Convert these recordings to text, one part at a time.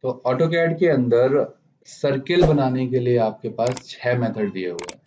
तो ऑटोकैड के अंदर सर्किल बनाने के लिए आपके पास 6 मेथड दिए हुए हैं।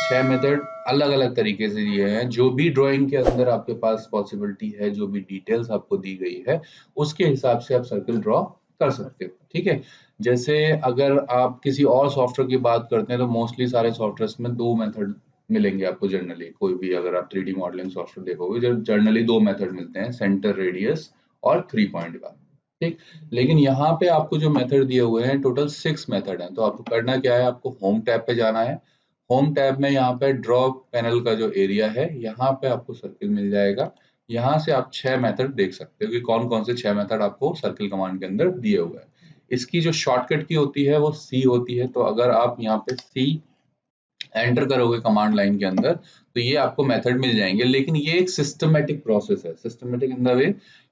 6 मेथड अलग अलग तरीके से दिए हैं। जो भी ड्राइंग के अंदर आपके पास पॉसिबिलिटी है, जो भी डिटेल्स आपको दी गई है, उसके हिसाब से आप सर्किल ड्रॉ कर सकते हो। ठीक है, जैसे अगर आप किसी और सॉफ्टवेयर की बात करते हैं तो मोस्टली सारे सॉफ्टवेयर में 2 मेथड मिलेंगे आपको। जनरली कोई भी अगर आप 3D मॉडलिंग सॉफ्टवेयर देखोगे, जो जनरली 2 मेथड मिलते हैं, सेंटर रेडियस और 3 पॉइंट का। ठीक, लेकिन यहाँ पे आपको जो मेथड दिए हुए हैं टोटल 6 मेथड हैं। तो आपको करना क्या है, आपको होम टैब पे जाना है। होम टैब में यहाँ पे ड्रॉ पैनल का जो एरिया है, यहाँ पे आपको सर्किल मिल जाएगा। यहाँ से आप 6 मेथड देख सकते हो कि कौन कौन से 6 मेथड आपको सर्किल कमांड के अंदर दिए हुए हैं। इसकी जो शॉर्टकट की होती है वो सी होती है। तो अगर आप यहाँ पे सी एंटर करोगे कमांड लाइन के अंदर तो ये आपको मेथड मिल जाएंगे। लेकिन ये एक सिस्टमेटिक प्रोसेस है। सिस्टमेटिक इन द वे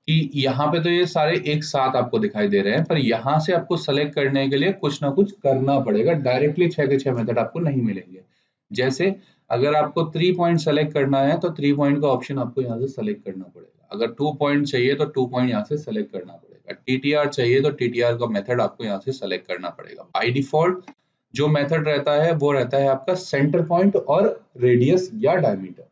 कि यहाँ पे तो ये सारे एक साथ आपको दिखाई दे रहे हैं, पर यहाँ से आपको सेलेक्ट करने के लिए कुछ ना कुछ करना पड़ेगा। डायरेक्टली 6 के 6 मेथड आपको नहीं मिलेंगे। जैसे अगर आपको 3 पॉइंट सेलेक्ट करना है तो 3 पॉइंट का ऑप्शन आपको यहाँ से सेलेक्ट करना पड़ेगा। अगर 2 पॉइंट चाहिए तो 2 पॉइंट यहाँ से सेलेक्ट करना पड़ेगा। टीटीआर चाहिए तो टीटीआर का मेथड आपको यहाँ से सेलेक्ट करना पड़ेगा। बाय डिफॉल्ट जो मेथड रहता है वो रहता है आपका सेंटर पॉइंट और रेडियस या डायमीटर।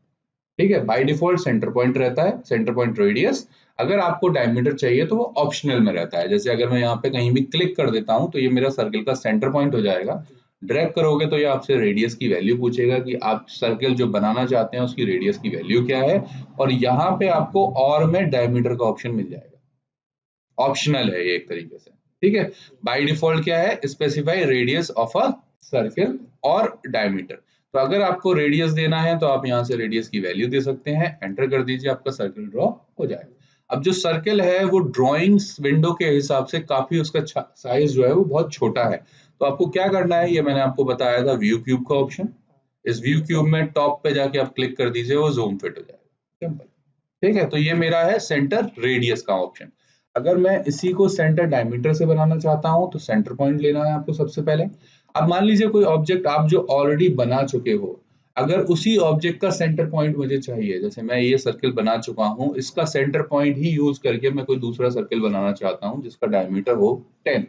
ठीक है, बाय डिफॉल्ट सेंटर पॉइंट रहता है, सेंटर पॉइंट रेडियस। अगर आपको डायमीटर चाहिए तो वो ऑप्शनल में रहता है। जैसे अगर मैं यहाँ पे कहीं भी क्लिक कर देता हूँ तो ये मेरा सर्किल का सेंटर पॉइंट हो जाएगा। ड्रैग करोगे तो ये आपसे रेडियस की वैल्यू पूछेगा कि आप सर्किल जो बनाना चाहते हैं उसकी रेडियस की वैल्यू क्या है, और यहाँ पे आपको और में डायमीटर का ऑप्शन मिल जाएगा। ऑप्शनल है ये एक तरीके से। ठीक है, बाय डिफॉल्ट क्या है, specify radius of a circle और डायमीटर। तो अगर आपको रेडियस देना है तो आप यहाँ से रेडियस की वैल्यू दे सकते हैं, एंटर कर दीजिए, आपका सर्किल ड्रॉ हो जाएगा। अब जो सर्किल है वो ड्राइंग्स विंडो के हिसाब से काफी उसका साइज जो है वो बहुत छोटा है। तो आपको क्या करना है, ये मैंने आपको बताया था व्यू क्यूब का ऑप्शन। इस व्यू क्यूब में टॉप पे जाके आप क्लिक कर दीजिए, वो जूम फिट हो जाएगा। सिंपल। ठीक है, तो ये मेरा है सेंटर रेडियस का ऑप्शन। अगर मैं इसी को सेंटर डायमीटर से बनाना चाहता हूं तो सेंटर पॉइंट लेना है आपको सबसे पहले। अब मान लीजिए कोई ऑब्जेक्ट आप जो ऑलरेडी बना चुके हो, अगर उसी ऑब्जेक्ट का सेंटर पॉइंट मुझे चाहिए, जैसे मैं ये सर्किल बना चुका हूं, इसका सेंटर पॉइंट ही यूज करके मैं कोई दूसरा सर्किल बनाना चाहता हूं जिसका डायमीटर हो 10।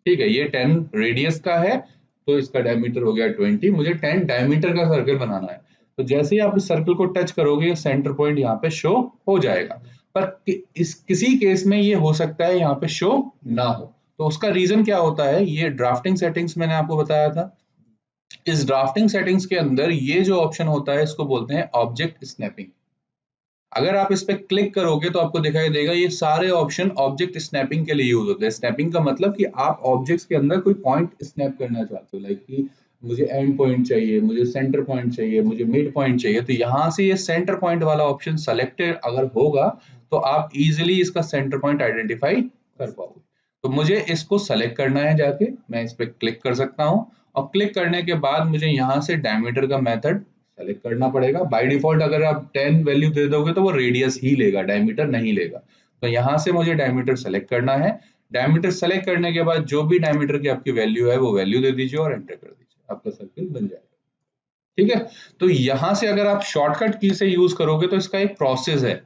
ठीक है, ये 10 रेडियस का है तो इसका डायमीटर हो गया 20। मुझे 10 डायमीटर का सर्किल बनाना है। तो जैसे ही आप इस सर्कल को टच करोगे सेंटर पॉइंट यहाँ पे शो हो जाएगा। पर इस किसी केस में ये हो सकता है यहाँ पे शो ना हो। तो उसका रीजन क्या होता है, ये ड्राफ्टिंग सेटिंग्स मैंने आपको बताया था। इस ड्राफ्टिंग सेटिंग्स के अंदर ये जो ऑप्शन होता है इसको बोलते हैं ऑब्जेक्ट स्नैपिंग। अगर आप इस पे क्लिक करोगे तो आपको दिखाई देगा ये सारे ऑप्शन ऑब्जेक्ट स्नैपिंग के लिए यूज होते हैं। स्नैपिंग का मतलब कि आप ऑब्जेक्ट्स के अंदर कोई पॉइंट स्नैप करना चाहते हो, लाइक कि मुझे एंड पॉइंट चाहिए, मुझे सेंटर पॉइंट चाहिए, मुझे मिड पॉइंट चाहिए। तो यहाँ से ये सेंटर पॉइंट वाला ऑप्शन सेलेक्टेड अगर होगा तो आप इजिली इसका सेंटर पॉइंट आइडेंटिफाई कर पाओगे। तो मुझे इसको सेलेक्ट करना है, जाके मैं इस पे क्लिक कर सकता हूँ, और क्लिक करने के बाद मुझे यहाँ से डायमीटर का मेथड सेलेक्ट करना पड़ेगा। बाय डिफॉल्ट अगर आप 10 वैल्यू दे दोगे तो वो रेडियस ही लेगा, डायमीटर नहीं लेगा। तो यहाँ से मुझे डायमीटर सेलेक्ट करना है। डायमीटर सेलेक्ट करने के बाद जो भी डायमीटर की आपकी वैल्यू है वो वैल्यू दे दीजिए और एंटर कर दीजिए, आपका सर्किल बन जाएगा। ठीक है, तो यहाँ से अगर आप शॉर्टकट की से यूज करोगे तो इसका एक प्रोसेस है,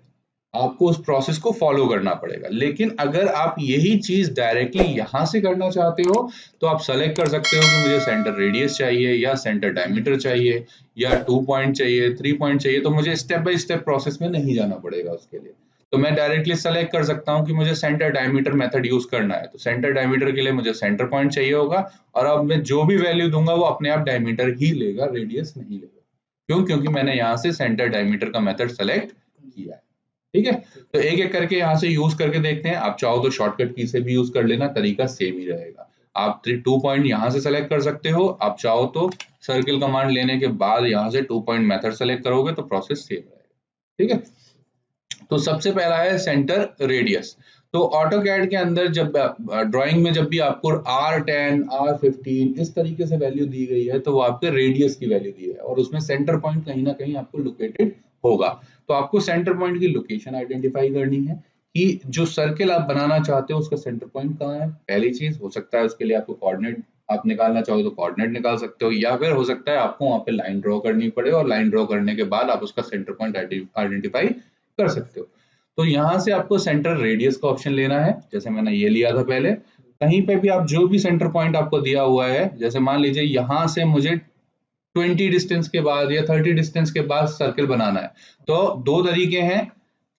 आपको उस प्रोसेस को फॉलो करना पड़ेगा। लेकिन अगर आप यही चीज डायरेक्टली यहां से करना चाहते हो तो आप सेलेक्ट कर सकते हो कि मुझे सेंटर रेडियस चाहिए या सेंटर डायमीटर चाहिए या 2 पॉइंट चाहिए, 3 पॉइंट चाहिए। तो मुझे स्टेप बाय स्टेप प्रोसेस में नहीं जाना पड़ेगा उसके लिए। तो मैं डायरेक्टली सेलेक्ट कर सकता हूँ कि मुझे सेंटर डायमीटर मेथड यूज करना है। तो सेंटर डायमीटर के लिए मुझे सेंटर पॉइंट चाहिए होगा, और अब मैं जो भी वैल्यू दूंगा वो अपने आप डायमीटर ही लेगा, रेडियस नहीं लेगा। क्यों? क्योंकि मैंने यहाँ से सेंटर डायमीटर का मेथड सेलेक्ट किया है। ठीक है, तो एक एक करके यहाँ से यूज करके देखते हैं। आप चाहो तो शॉर्टकट की से भी यूज कर लेना, तरीका सेम ही रहेगा। आप 2 पॉइंट यहाँ से सेलेक्ट कर सकते हो, आप चाहो तो सर्किल कमांड लेने के बाद यहाँ से 2 पॉइंट मेथड सेलेक्ट करोगे तो प्रोसेस सेम रहेगा। ठीक है, तो सबसे पहला है सेंटर रेडियस। तो ऑटो कैड के अंदर जब ड्राइंग में जब भी आपको R10 R15 इस तरीके से वैल्यू दी गई है तो वो आपके रेडियस की वैल्यू दी है, और उसमें सेंटर पॉइंट कहीं ना कहीं आपको लोकेटेड होगा। तो आपको सेंटर पॉइंट की लोकेशन आइडेंटिफाई करनी है कि जो सर्किल आप बनाना चाहते हो उसका सेंटर पॉइंट कहाँ है। पहली चीज हो सकता है उसके लिए आपको कोऑर्डिनेट आप निकालना चाहो तो कोऑर्डिनेट निकाल सकते हो, या फिर हो सकता है आपको वहां पे लाइन ड्रॉ करनी पड़े और लाइन ड्रॉ करने के बाद आप उसका सेंटर पॉइंट आइडेंटिफाई कर सकते हो। तो यहाँ से आपको सेंटर रेडियस का ऑप्शन लेना है, जैसे मैंने ये लिया था पहले। कहीं पे भी आप जो भी सेंटर पॉइंट आपको दिया हुआ है, जैसे मान लीजिए यहाँ से मुझे 20 डिस्टेंस के बाद या 30 डिस्टेंस के बाद सर्किल बनाना है, तो दो तरीके हैं,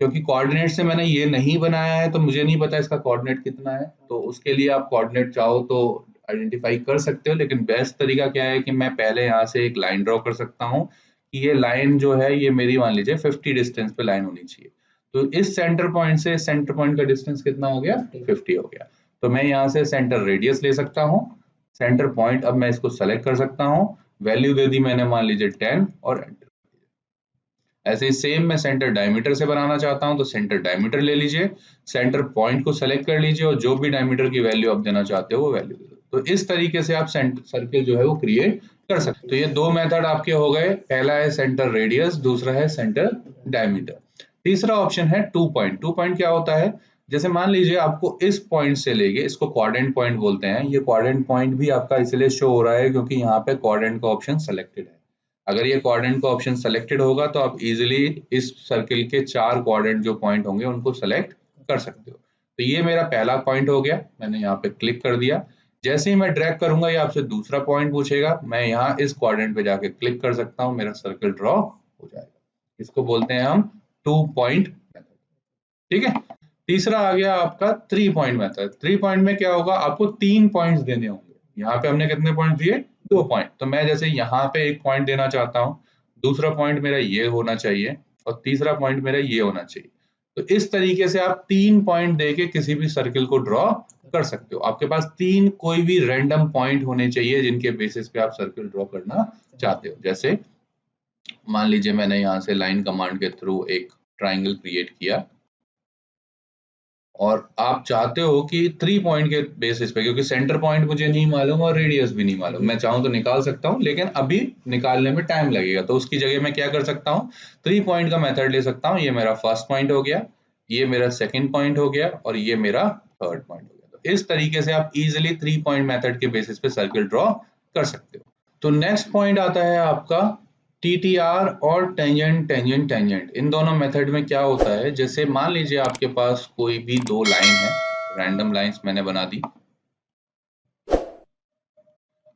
क्योंकि कोऑर्डिनेट से मैंने ये नहीं बनाया है तो मुझे नहीं पता इसका कोऑर्डिनेट कितना है, तो उसके लिए आप कोऑर्डिनेट चाहो तो आइडेंटिफाई कर सकते हो, लेकिन बेस्ट तरीका क्या है कि मैं पहले यहाँ से एक लाइन ड्रॉ कर सकता हूँ कि ये लाइन जो है ये मेरी मान लीजिए 50 डिस्टेंस पे लाइन होनी चाहिए। तो इस सेंटर पॉइंट से सेंटर पॉइंट का डिस्टेंस कितना हो गया, 50 हो गया। तो मैं यहाँ से सेंटर रेडियस ले सकता हूँ, सेंटर पॉइंट अब मैं इसको सेलेक्ट कर सकता हूँ, वैल्यू दे दी मैंने मान लीजिए 10 और एंटर। ऐसे ही सेम मैं सेंटर डायमीटर से बनाना चाहता हूं तो सेंटर डायमीटर ले लीजिए, सेंटर पॉइंट को सेलेक्ट कर लीजिए और जो भी डायमीटर की वैल्यू आप देना चाहते हो वो वैल्यू दे दो। तो इस तरीके से आप सर्किल जो है वो क्रिएट कर सकते हो। तो ये दो मेथड आपके हो गए, पहला है सेंटर रेडियस, दूसरा है सेंटर डायमीटर। तीसरा ऑप्शन है 2 पॉइंट। 2 पॉइंट क्या होता है, जैसे मान लीजिए आपको इस पॉइंट से लेके, इसको क्वाड्रेंट पॉइंट बोलते हैं, ये क्वाड्रेंट पॉइंट भी आपका इसलिए शो हो रहा है क्योंकि यहाँ पे क्वाड्रेंट का ऑप्शन सेलेक्टेड है। अगर ये क्वाड्रेंट का ऑप्शन सेलेक्टेड होगा तो आप इजीली इस सर्किल के 4 क्वाड्रेंट जो पॉइंट होंगे उनको सेलेक्ट कर सकते हो। तो ये मेरा पहला पॉइंट हो गया, मैंने यहाँ पे क्लिक कर दिया। जैसे ही मैं ड्रैग करूंगा ये आपसे दूसरा पॉइंट पूछेगा, मैं यहाँ इस क्वाड्रेंट पे जाके क्लिक कर सकता हूँ, मेरा सर्किल ड्रॉ हो जाएगा। इसको बोलते हैं हम 2 पॉइंट मेथड। ठीक है। तीसरा आ गया आपका 3 पॉइंट मेथड। 3 पॉइंट में क्या होगा, आपको 3 पॉइंट्स देने होंगे। यहाँ पे हमने कितने पॉइंट दिए, 2 पॉइंट। तो मैं जैसे यहाँ पे एक पॉइंट देना चाहता हूँ, दूसरा पॉइंट मेरा ये होना चाहिए और तीसरा पॉइंट मेरा ये होना चाहिए। तो इस तरीके से आप 3 पॉइंट देके किसी भी सर्किल को ड्रॉ कर सकते हो। आपके पास 3 कोई भी रैंडम पॉइंट होने चाहिए जिनके बेसिस पे आप सर्किल ड्रॉ करना चाहते हो। जैसे मान लीजिए मैंने यहाँ से लाइन कमांड के थ्रू एक ट्राइंगल क्रिएट किया और आप चाहते हो कि 3 पॉइंट के बेसिस पे, क्योंकि सेंटर पॉइंट मुझे नहीं मालूम और रेडियस भी नहीं मालूम, मैं चाहूं तो निकाल सकता हूं लेकिन अभी निकालने में टाइम लगेगा, तो उसकी जगह मैं क्या कर सकता हूं, 3 पॉइंट का मेथड ले सकता हूं। ये मेरा फर्स्ट पॉइंट हो गया, ये मेरा सेकंड पॉइंट हो गया और ये मेरा थर्ड पॉइंट हो गया। तो इस तरीके से आप इजिली 3 पॉइंट मेथड के बेसिस पे सर्किल ड्रॉ कर सकते हो। तो नेक्स्ट पॉइंट आता है आपका टीटीआर और टेंजेंट टेंजेंट टेंजेंट। इन दोनों मेथड में क्या होता है, जैसे मान लीजिए आपके पास कोई भी दो लाइन है, रैंडम लाइंस मैंने बना दी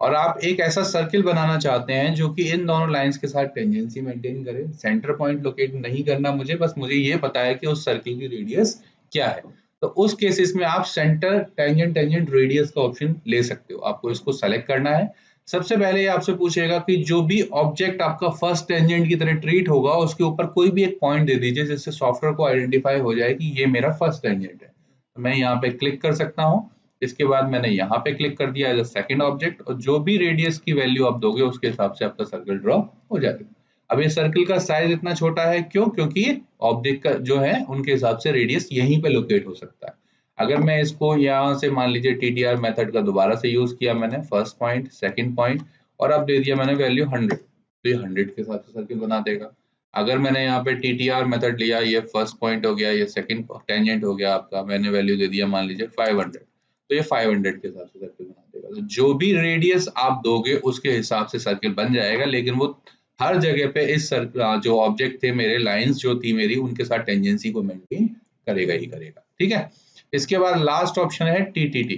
और आप एक ऐसा सर्किल बनाना चाहते हैं जो कि इन दोनों लाइंस के साथ टेंजेंसी मेंटेन करे। सेंटर पॉइंट लोकेट नहीं करना मुझे, बस मुझे ये पता है कि उस सर्किल की रेडियस क्या है। तो उस केसेस में आप सेंटर टेंजेंट टेंजेंट रेडियस का ऑप्शन ले सकते हो। आपको इसको सेलेक्ट करना है। सबसे पहले ये आपसे पूछेगा कि जो भी ऑब्जेक्ट आपका फर्स्ट टेंजेंट की तरह ट्रीट होगा उसके ऊपर कोई भी एक पॉइंट दे दीजिए जिससे सॉफ्टवेयर को आइडेंटिफाई हो जाए कि ये मेरा फर्स्ट टेंजेंट है। तो मैं यहाँ पे क्लिक कर सकता हूँ। इसके बाद मैंने यहाँ पे क्लिक कर दिया एज अ सेकंड ऑब्जेक्ट और जो भी रेडियस की वैल्यू आप दोगे उसके हिसाब से आपका सर्कल ड्रॉ हो जाएगा। अब ये सर्कल का साइज इतना छोटा है क्यों, क्योंकि ऑब्जेक्ट का जो है उनके हिसाब से रेडियस यहीं पे लोकेट हो सकता है। अगर मैं इसको यहाँ से मान लीजिए टीटीआर मेथड का दोबारा से यूज किया मैंने, फर्स्ट पॉइंट सेकंड पॉइंट और अब दे दिया मैंने वैल्यू 100, तो ये 100 के हिसाब से सर्किल बना देगा। अगर मैंने यहाँ पे टीटीआर मेथड लिया, ये फर्स्ट पॉइंट हो गया, ये सेकंड टेंजेंट हो गया आपका, मैंने वैल्यू दे दिया मान लीजिए 500, तो ये 500 के हिसाब से सर्किल बना देगा। तो जो भी रेडियस आप दोगे उसके हिसाब से सर्किल बन जाएगा, लेकिन वो हर जगह पे इस सर्किल जो ऑब्जेक्ट थे मेरे, लाइंस जो थी मेरी, उनके साथ टेंजेंसी को मेंटेन करेगा ही करेगा। ठीक है। इसके बाद लास्ट ऑप्शन है टीटीटी।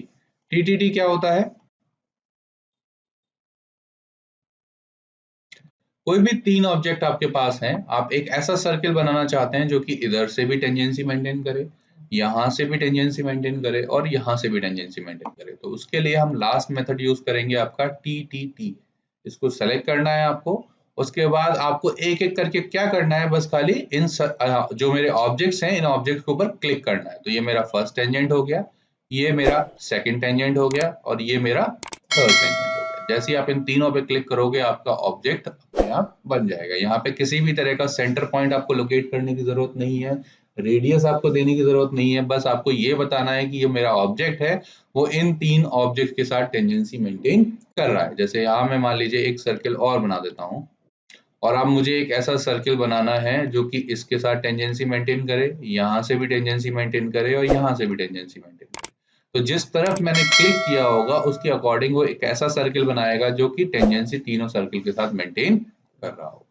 टीटीटी क्या होता है, कोई भी 3 ऑब्जेक्ट आपके पास हैं, आप एक ऐसा सर्किल बनाना चाहते हैं जो कि इधर से भी टेंजेंसी मेंटेन करे, यहाँ से भी टेंजेंसी मेंटेन करे और यहाँ से भी टेंजेंसी मेंटेन करे। तो उसके लिए हम लास्ट मेथड यूज करेंगे आपका टीटीटी। इसको सेलेक्ट करना है आपको। उसके बाद आपको एक एक करके क्या करना है, बस खाली इन जो मेरे ऑब्जेक्ट्स हैं इन ऑब्जेक्ट्स के ऊपर क्लिक करना है। तो ये मेरा फर्स्ट टेंजेंट हो गया, ये मेरा सेकंड टेंजेंट हो गया और ये मेरा थर्ड टेंजेंट हो गया। जैसे ही आप इन तीनों पे क्लिक करोगे आपका ऑब्जेक्ट अपने आप बन जाएगा। यहाँ पे किसी भी तरह का सेंटर पॉइंट आपको लोकेट करने की जरूरत नहीं है, रेडियस आपको देने की जरूरत नहीं है, बस आपको ये बताना है कि ये मेरा ऑब्जेक्ट है वो इन 3 ऑब्जेक्ट के साथ टेंजेंसी मेंटेन कर रहा है। जैसे यहाँ मैं मान लीजिए एक सर्किल और बना देता हूँ और अब मुझे एक ऐसा सर्किल बनाना है जो कि इसके साथ टेंजेंसी मेंटेन करे, यहाँ से भी टेंजेंसी मेंटेन करे और यहाँ से भी टेंजेंसी मेंटेन करे। तो जिस तरफ मैंने क्लिक किया होगा उसके अकॉर्डिंग वो एक ऐसा सर्किल बनाएगा जो कि टेंजेंसी तीनों सर्किल के साथ मेंटेन कर रहा हो।